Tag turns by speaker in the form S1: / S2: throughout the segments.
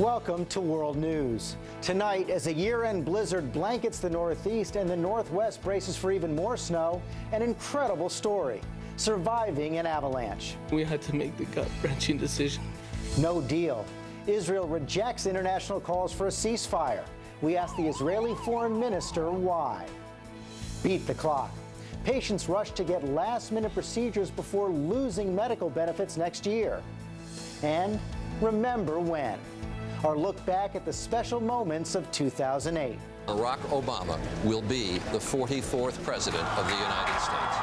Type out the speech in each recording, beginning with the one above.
S1: Welcome to World News. Tonight, as a year-end blizzard blankets the Northeast and the Northwest braces for even more snow, an incredible story: surviving an avalanche.
S2: We had to make the gut-wrenching decision.
S1: No deal. Israel rejects international calls for a ceasefire. We ask the Israeli foreign minister why. Beat the clock. Patients rush to get last-minute procedures before losing medical benefits next year. And remember when. Our look back at the special moments of 2008.
S3: Barack Obama will be the 44th president of the United States.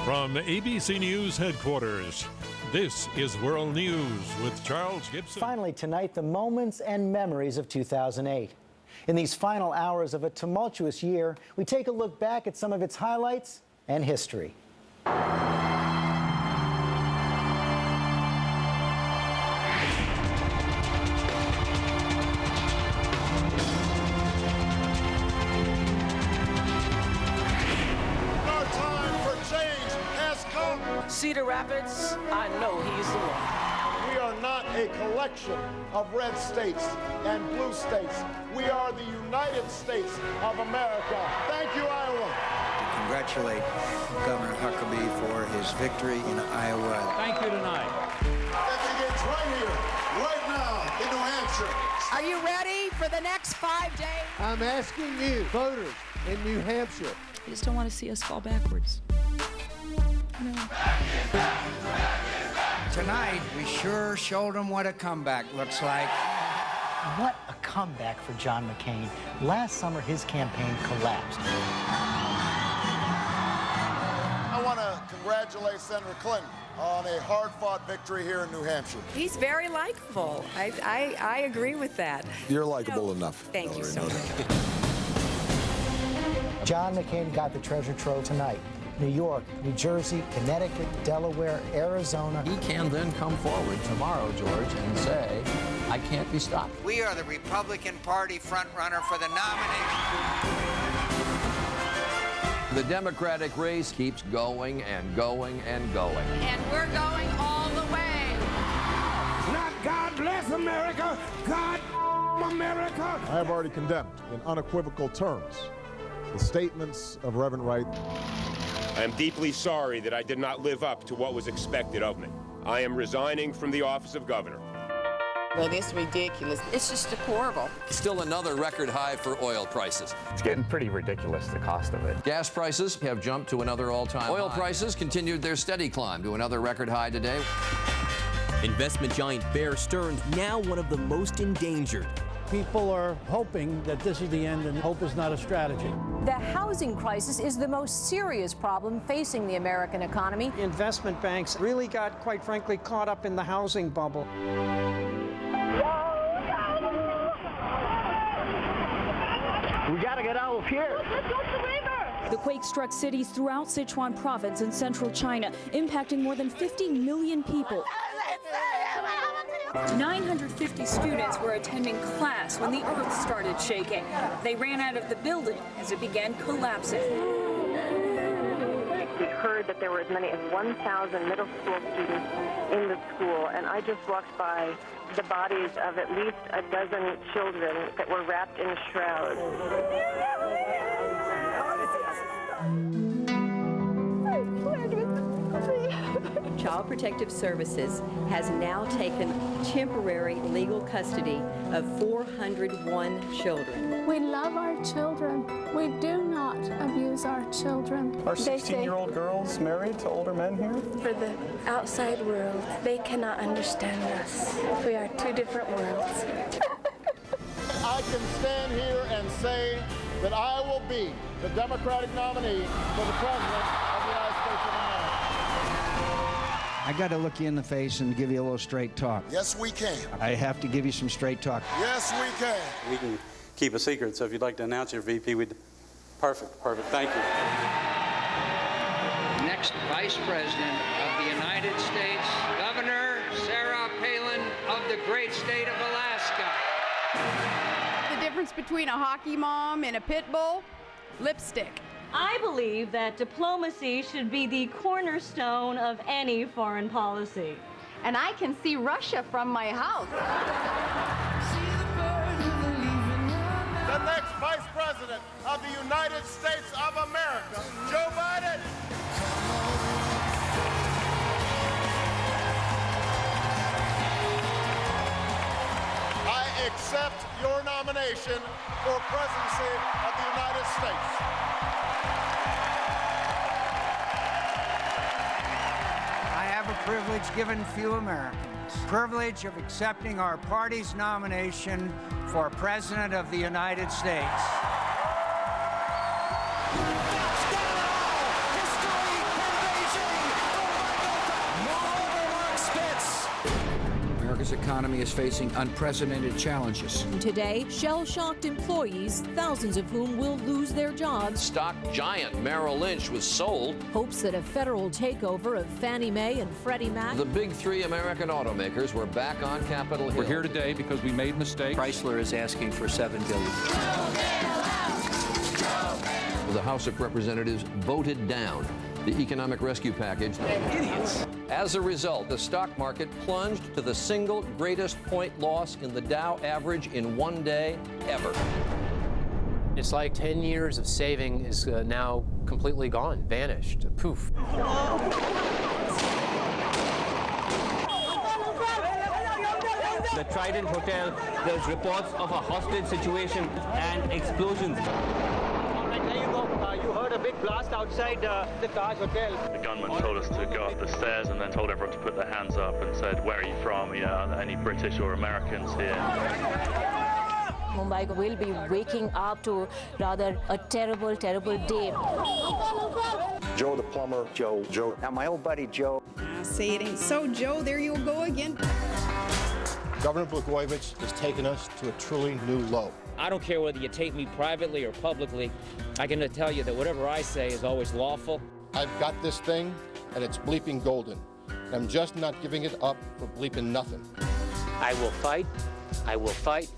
S4: From ABC News headquarters, this is World News with Charles Gibson.
S1: Finally tonight, the moments and memories of 2008. In these final hours of a tumultuous year, we take a look back at some of its highlights and history.
S2: Cedar Rapids, I know he's the one.
S5: We are not a collection of red states and blue states. We are the United States of America. Thank you, Iowa.
S6: To congratulate Governor Huckabee for his victory in Iowa.
S7: Thank you tonight.
S5: That begins right here, right now in New Hampshire.
S8: Are you ready for the next 5 days?
S5: I'm asking you, voters in New Hampshire.
S9: I just don't want to see us fall backwards. No.
S6: Tonight, we sure showed them what a comeback looks like.
S1: What a comeback for John McCain. Last summer, his campaign collapsed.
S5: I want to congratulate Senator Clinton on a hard-fought victory here in New Hampshire.
S8: He's very likable. I agree with that.
S5: You're likable enough.
S8: Thank you so much.
S1: John McCain got the treasure trove tonight. New York, New Jersey, Connecticut, Delaware, Arizona.
S3: He can then come forward tomorrow, George, and say, I can't be stopped.
S6: We are the Republican Party frontrunner for the nomination.
S3: The Democratic race keeps going and going and going.
S8: And we're going all the way.
S5: Not God bless America, God America. I have already condemned in unequivocal terms the statements of Reverend Wright.
S10: I am deeply sorry that I did not live up to what was expected of me. I am resigning from the office of governor.
S8: But it's ridiculous. It's just deplorable.
S3: Still another record high for oil prices.
S7: It's getting pretty ridiculous, the cost of it.
S3: Gas prices have jumped to another all-time high. Oil prices continued their steady climb to another record high today.
S11: Investment giant Bear Stearns now one of the most endangered.
S12: People are hoping that this is the end, and hope is not a strategy.
S13: The housing crisis is the most serious problem facing the American economy.
S14: Investment banks really got, quite frankly, caught up in the housing bubble.
S12: We got to get out of here.
S9: The quake struck cities throughout Sichuan province in central China, impacting more than 50 million people. 950 students were attending class when the earth started shaking. They ran out of the building as it began collapsing.
S15: We heard that there were as many as 1,000 middle school students in the school, and I just walked by the bodies of at least a dozen children that were wrapped in shrouds.
S16: Child Protective Services has now taken temporary legal custody of 401 children.
S17: We love our children. We do not abuse our children.
S18: Are 16-year-old girls married to older men here?
S17: For the outside world, they cannot understand us. We are two different worlds.
S5: I can stand here and say that I will be the Democratic nominee for the President of the United States of America.
S6: I got to look you in the face and give you a little straight talk.
S5: Yes, we can.
S6: I have to give you some straight talk.
S5: Yes, we can.
S19: We can keep a secret, so if you'd like to announce your VP, we'd... Perfect. Thank you.
S20: Next Vice President of the United States, Governor Sarah Palin of the great state of Alaska.
S8: The difference between a hockey mom and a pit bull? Lipstick.
S3: I believe that diplomacy should be the cornerstone of any foreign policy.
S8: and I can see Russia from my house.
S5: The next Vice President of the United States of America, Joe Biden. I accept your nomination for presidency of the United States.
S21: I have a privilege given few Americans. Privilege of accepting our party's nomination for President of the United States.
S22: America's economy is facing unprecedented challenges.
S13: Today, shell-shocked employees, thousands of whom will lose their jobs.
S3: Stock giant Merrill Lynch was sold.
S13: Hopes that a federal takeover of Fannie Mae and Freddie Mac.
S3: The big three American automakers were back on Capitol Hill.
S22: We're here today because we made mistakes.
S6: Chrysler is asking for $7 billion.
S3: The House of Representatives voted down the economic rescue package. Idiots. As a result, the stock market plunged to the single greatest point loss in the Dow average in one day ever.
S2: It's like 10 years of saving is now completely gone, vanished, poof.
S23: The Trident Hotel, there's reports of a hostage situation and explosions.
S24: There you go. You heard a big blast outside the Taj Hotel.
S25: The gunman told us to go up the stairs and then told everyone to put their hands up and said, "Where are you from? Yeah, are there any British or Americans here?"
S26: Mumbai will be waking up to rather a terrible, terrible day.
S27: Joe the plumber. Joe.
S6: Now, my old buddy Joe.
S8: Say it ain't so, Joe. There you go again.
S27: Governor Blagojevich has taken us to a truly new low.
S28: I don't care whether you tape me privately or publicly. I can tell you that whatever I say is always lawful.
S27: I've got this thing, and it's bleeping golden. And I'm just not giving it up for bleeping nothing.
S24: I will fight. I will fight.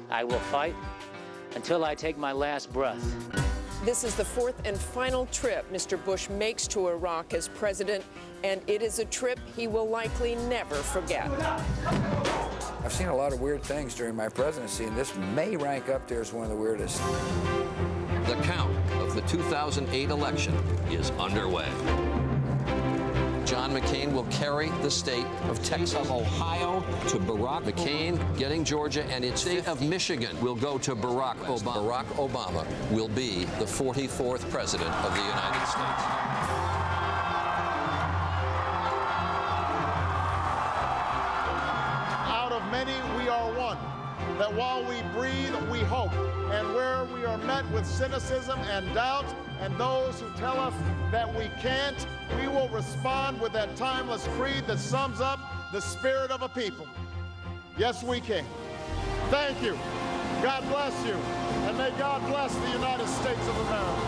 S24: I will fight until I take my last breath.
S29: This is the fourth and final trip Mr. Bush makes to Iraq as president, and it is a trip he will likely never forget.
S22: I've seen a lot of weird things during my presidency, and this may rank up there as one of the weirdest.
S3: The count of the 2008 election is underway. John McCain will carry the state of Texas, of Ohio to Barack McCain, getting Georgia, and its state of Michigan will go to Barack Obama. Barack Obama will be the 44th president of the United States.
S5: Out of many, we are one. That while we breathe, we hope. And where we are met with cynicism and doubt, and those who tell us that we can't, we will respond with that timeless creed that sums up the spirit of a people. Yes, we can. Thank you. God bless you. And may God bless the United States of America.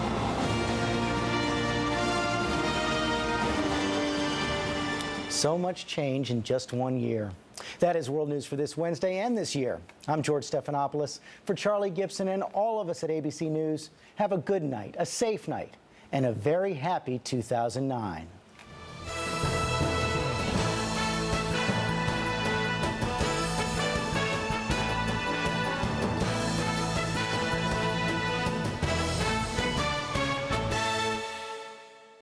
S1: So much change in just 1 year. That is World News for this Wednesday and this year. I'm George Stephanopolis. For Charlie Gibson and all of us at ABC News, have a good night, a safe night, and a very happy 2009.